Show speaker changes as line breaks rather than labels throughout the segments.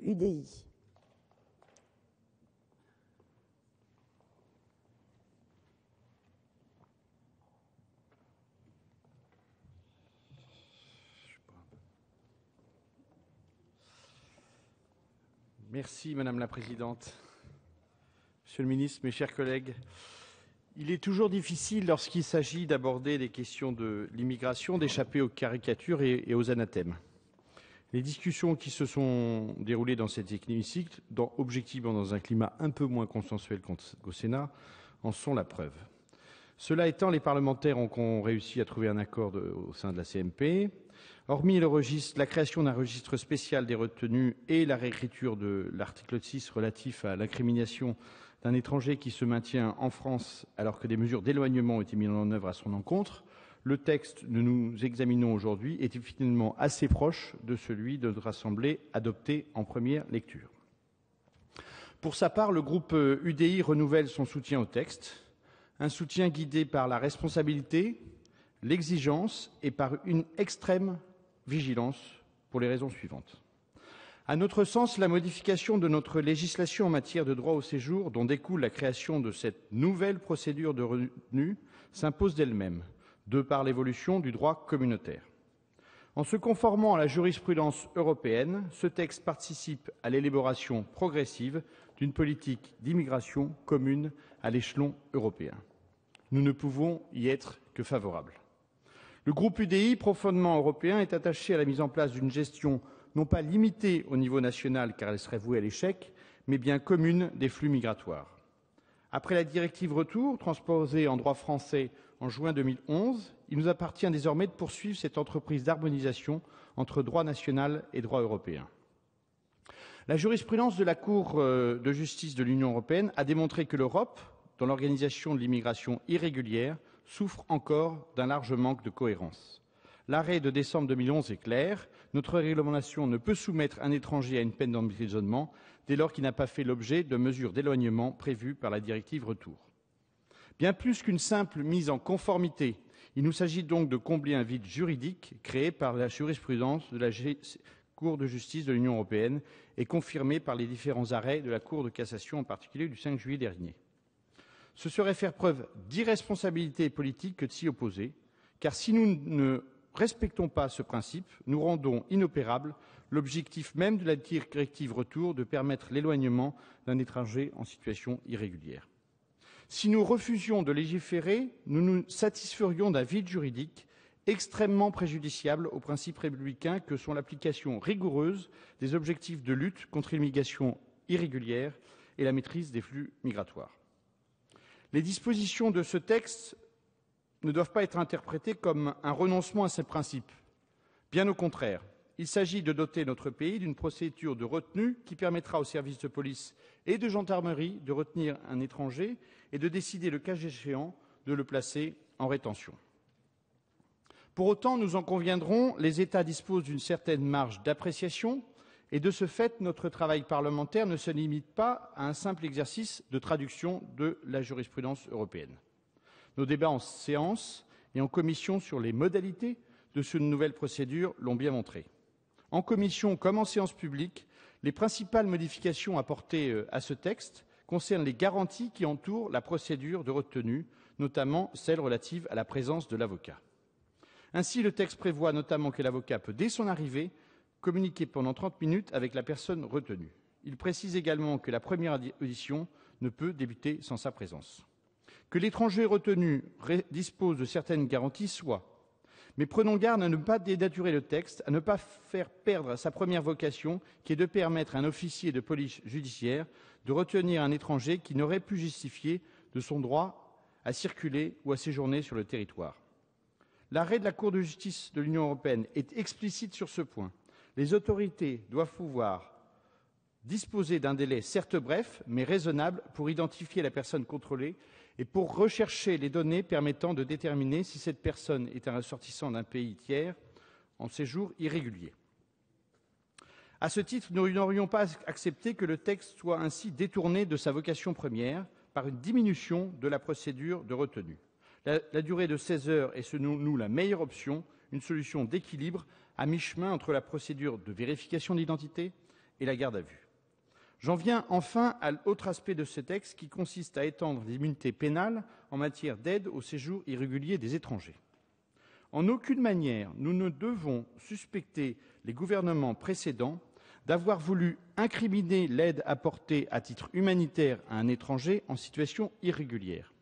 UDI.
Merci Madame la Présidente. Monsieur le Ministre, mes chers collègues, il est toujours difficile lorsqu'il s'agit d'aborder les questions de l'immigration d'échapper aux caricatures et aux anathèmes. Les discussions qui se sont déroulées dans cet hémicycle, objectivement dans un climat un peu moins consensuel qu'au Sénat, en sont la preuve. Cela étant, les parlementaires ont réussi à trouver un accord au sein de la CMP. Hormis la création d'un registre spécial des retenues et la réécriture de l'article 6 relatif à l'incrimination d'un étranger qui se maintient en France alors que des mesures d'éloignement ont été mises en œuvre à son encontre, le texte que nous examinons aujourd'hui est finalement assez proche de celui de notre Assemblée adopté en première lecture. Pour sa part, le groupe UDI renouvelle son soutien au texte, un soutien guidé par la responsabilité, l'exigence et par une extrême vigilance pour les raisons suivantes. À notre sens, la modification de notre législation en matière de droit au séjour, dont découle la création de cette nouvelle procédure de retenue, s'impose d'elle-même, de par l'évolution du droit communautaire. En se conformant à la jurisprudence européenne, ce texte participe à l'élaboration progressive d'une politique d'immigration commune à l'échelon européen. Nous ne pouvons y être que favorables. Le groupe UDI, profondément européen, est attaché à la mise en place d'une gestion non pas limitée au niveau national, car elle serait vouée à l'échec, mais bien commune des flux migratoires. Après la directive Retour, transposée en droit français en juin 2011, il nous appartient désormais de poursuivre cette entreprise d'harmonisation entre droit national et droit européen. La jurisprudence de la Cour de justice de l'Union européenne a démontré que l'Europe, dans l'organisation de l'immigration irrégulière, souffre encore d'un large manque de cohérence. L'arrêt de décembre 2011 est clair. Notre réglementation ne peut soumettre un étranger à une peine d'emprisonnement dès lors qu'il n'a pas fait l'objet de mesures d'éloignement prévues par la directive Retour. Bien plus qu'une simple mise en conformité, il nous s'agit donc de combler un vide juridique créé par la jurisprudence de la Cour de justice de l'Union européenne et confirmé par les différents arrêts de la Cour de cassation, en particulier du 5 juillet dernier. Ce serait faire preuve d'irresponsabilité politique que de s'y opposer, car si nous ne respectons pas ce principe, nous rendons inopérable l'objectif même de la directive Retour de permettre l'éloignement d'un étranger en situation irrégulière. Si nous refusions de légiférer, nous nous satisferions d'un vide juridique extrêmement préjudiciable aux principes républicains que sont l'application rigoureuse des objectifs de lutte contre l'immigration irrégulière et la maîtrise des flux migratoires. Les dispositions de ce texte ne doivent pas être interprétées comme un renoncement à ces principes. Bien au contraire, il s'agit de doter notre pays d'une procédure de retenue qui permettra aux services de police et de gendarmerie de retenir un étranger et de décider, le cas échéant, de le placer en rétention. Pour autant, nous en conviendrons, les États disposent d'une certaine marge d'appréciation et de ce fait, notre travail parlementaire ne se limite pas à un simple exercice de traduction de la jurisprudence européenne. Nos débats en séance et en commission sur les modalités de cette nouvelle procédure l'ont bien montré. En commission comme en séance publique, les principales modifications apportées à ce texte concernent les garanties qui entourent la procédure de retenue, notamment celles relatives à la présence de l'avocat. Ainsi, le texte prévoit notamment que l'avocat peut, dès son arrivée, communiquer pendant 30 minutes avec la personne retenue. Il précise également que la première audition ne peut débuter sans sa présence. Que l'étranger retenu dispose de certaines garanties, soit. Mais prenons garde à ne pas dénaturer le texte, à ne pas faire perdre sa première vocation, qui est de permettre à un officier de police judiciaire de retenir un étranger qui n'aurait pu justifier de son droit à circuler ou à séjourner sur le territoire. L'arrêt de la Cour de justice de l'Union européenne est explicite sur ce point. Les autorités doivent pouvoir disposer d'un délai certes bref, mais raisonnable pour identifier la personne contrôlée et pour rechercher les données permettant de déterminer si cette personne est un ressortissant d'un pays tiers en séjour irrégulier. À ce titre, nous n'aurions pas accepté que le texte soit ainsi détourné de sa vocation première par une diminution de la procédure de retenue. La durée de 16 heures est selon nous la meilleure option, une solution d'équilibre à mi-chemin entre la procédure de vérification d'identité et la garde à vue. J'en viens enfin à l'autre aspect de ce texte qui consiste à étendre l'immunité pénale en matière d'aide au séjour irrégulier des étrangers. En aucune manière, nous ne devons suspecter les gouvernements précédents d'avoir voulu incriminer l'aide apportée à titre humanitaire à un étranger en situation irrégulière.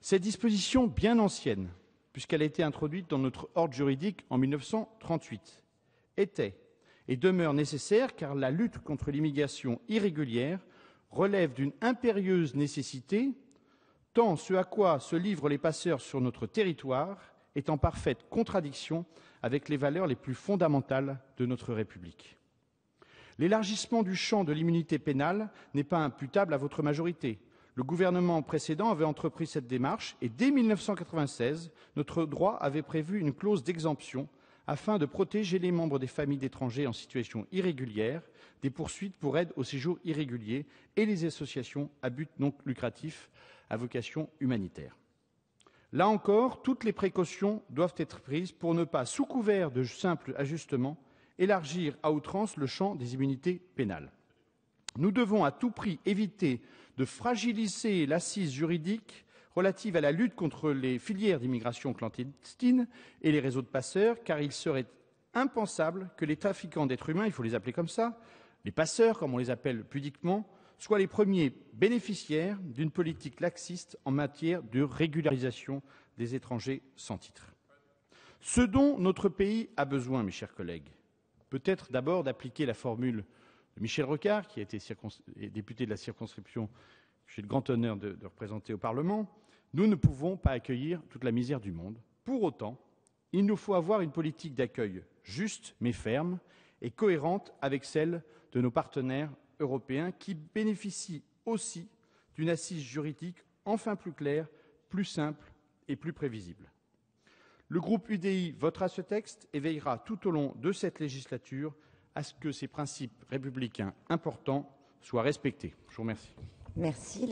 Cette disposition bien ancienne, puisqu'elle a été introduite dans notre ordre juridique en 1938, était et demeure nécessaire car la lutte contre l'immigration irrégulière relève d'une impérieuse nécessité, tant ce à quoi se livrent les passeurs sur notre territoire est en parfaite contradiction avec les valeurs les plus fondamentales de notre République. L'élargissement du champ de l'immunité pénale n'est pas imputable à votre majorité. Le gouvernement précédent avait entrepris cette démarche et dès 1996, notre droit avait prévu une clause d'exemption afin de protéger les membres des familles d'étrangers en situation irrégulière des poursuites pour aide au séjour irrégulier et les associations à but non lucratif à vocation humanitaire. Là encore, toutes les précautions doivent être prises pour ne pas, sous couvert de simples ajustements, élargir à outrance le champ des immunités pénales. Nous devons à tout prix éviter de fragiliser l'assise juridique relative à la lutte contre les filières d'immigration clandestine et les réseaux de passeurs, car il serait impensable que les trafiquants d'êtres humains, il faut les appeler comme ça, les passeurs, comme on les appelle pudiquement, soient les premiers bénéficiaires d'une politique laxiste en matière de régularisation des étrangers sans titre. Ce dont notre pays a besoin, mes chers collègues, peut-être d'abord d'appliquer la formule de Michel Rocard, qui a été député de la circonscription que j'ai le grand honneur de représenter au Parlement. Nous ne pouvons pas accueillir toute la misère du monde. Pour autant, il nous faut avoir une politique d'accueil juste mais ferme et cohérente avec celle de nos partenaires européens qui bénéficient aussi d'une assise juridique enfin plus claire, plus simple et plus prévisible. Le groupe UDI votera ce texte et veillera tout au long de cette législature à ce que ces principes républicains importants soient respectés. Je vous remercie.
Merci.